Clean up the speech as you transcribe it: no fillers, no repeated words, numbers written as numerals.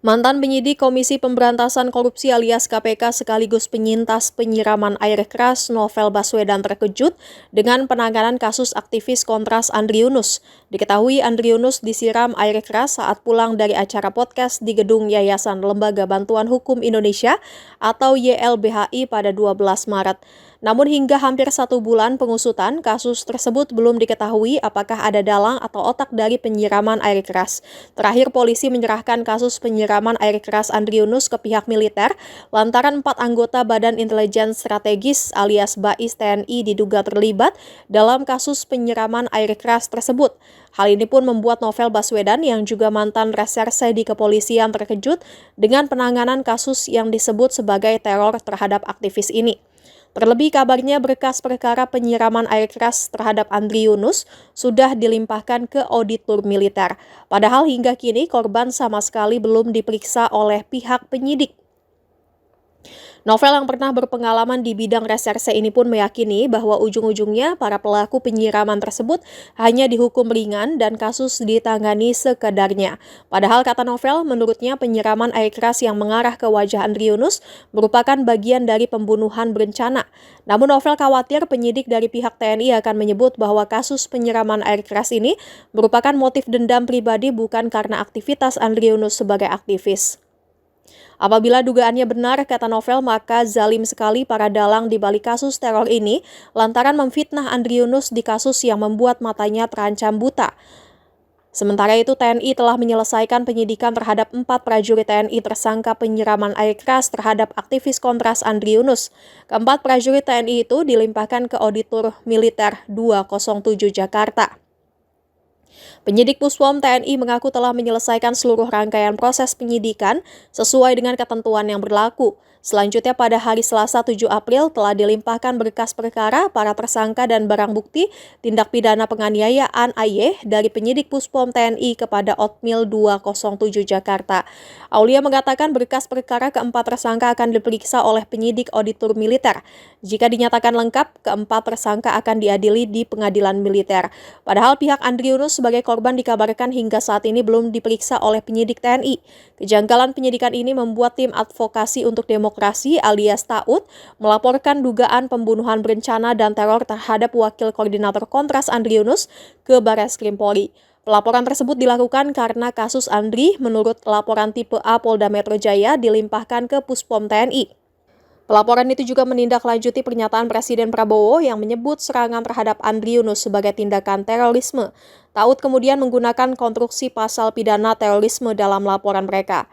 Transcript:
Mantan penyidik Komisi Pemberantasan Korupsi alias KPK sekaligus penyintas penyiraman air keras Novel Baswedan terkejut dengan penanganan kasus aktivis Kontras Andri Yunus. Diketahui Andri Yunus disiram air keras saat pulang dari acara podcast di gedung Yayasan Lembaga Bantuan Hukum Indonesia atau YLBHI pada 12 Maret. Namun hingga hampir 1 bulan pengusutan, kasus tersebut belum diketahui apakah ada dalang atau otak dari penyiraman air keras. Terakhir, polisi menyerahkan kasus penyiraman air keras Andri Yunus ke pihak militer lantaran 4 anggota Badan Intelijen Strategis alias BAIS TNI diduga terlibat dalam kasus penyiraman air keras tersebut. Hal ini pun membuat Novel Baswedan yang juga mantan reserse di kepolisian terkejut dengan penanganan kasus yang disebut sebagai teror terhadap aktivis ini. Terlebih kabarnya berkas perkara penyiraman air keras terhadap Andri Yunus sudah dilimpahkan ke auditor militer. Padahal hingga kini korban sama sekali belum diperiksa oleh pihak penyidik. Novel yang pernah berpengalaman di bidang reserse ini pun meyakini bahwa ujung-ujungnya para pelaku penyiraman tersebut hanya dihukum ringan dan kasus ditangani sekadarnya. Padahal kata Novel, menurutnya penyiraman air keras yang mengarah ke wajah Andri Yunus merupakan bagian dari pembunuhan berencana. Namun Novel khawatir penyidik dari pihak TNI akan menyebut bahwa kasus penyiraman air keras ini merupakan motif dendam pribadi bukan karena aktivitas Andri Yunus sebagai aktivis. Apabila dugaannya benar, kata Novel, maka zalim sekali para dalang di balik kasus teror ini lantaran memfitnah Andri Yunus di kasus yang membuat matanya terancam buta. Sementara itu, TNI telah menyelesaikan penyidikan terhadap 4 prajurit TNI tersangka penyiraman air keras terhadap aktivis Kontras Andri Yunus. Keempat prajurit TNI itu dilimpahkan ke Auditor Militer 207 Jakarta. Penyidik Puspom TNI mengaku telah menyelesaikan seluruh rangkaian proses penyidikan sesuai dengan ketentuan yang berlaku. Selanjutnya pada hari Selasa 7 April telah dilimpahkan berkas perkara para tersangka dan barang bukti tindak pidana penganiayaan AY dari penyidik Puspom TNI kepada Otmil 207 Jakarta. Aulia mengatakan berkas perkara keempat tersangka akan diperiksa oleh penyidik auditor militer. Jika dinyatakan lengkap, keempat tersangka akan diadili di pengadilan militer. Padahal pihak Andri Yunus sebagai korban dikabarkan hingga saat ini belum diperiksa oleh penyidik TNI. Kejanggalan penyidikan ini membuat tim advokasi untuk demokrasi alias TAUD melaporkan dugaan pembunuhan berencana dan teror terhadap Wakil Koordinator Kontras Andri Yunus ke Barreskrim Polri. Pelaporan tersebut dilakukan karena kasus Andri menurut laporan tipe A Polda Metro Jaya dilimpahkan ke Puspom TNI. Pelaporan itu juga menindaklanjuti pernyataan Presiden Prabowo yang menyebut serangan terhadap Andri Yunus sebagai tindakan terorisme. TAUD kemudian menggunakan konstruksi pasal pidana terorisme dalam laporan mereka.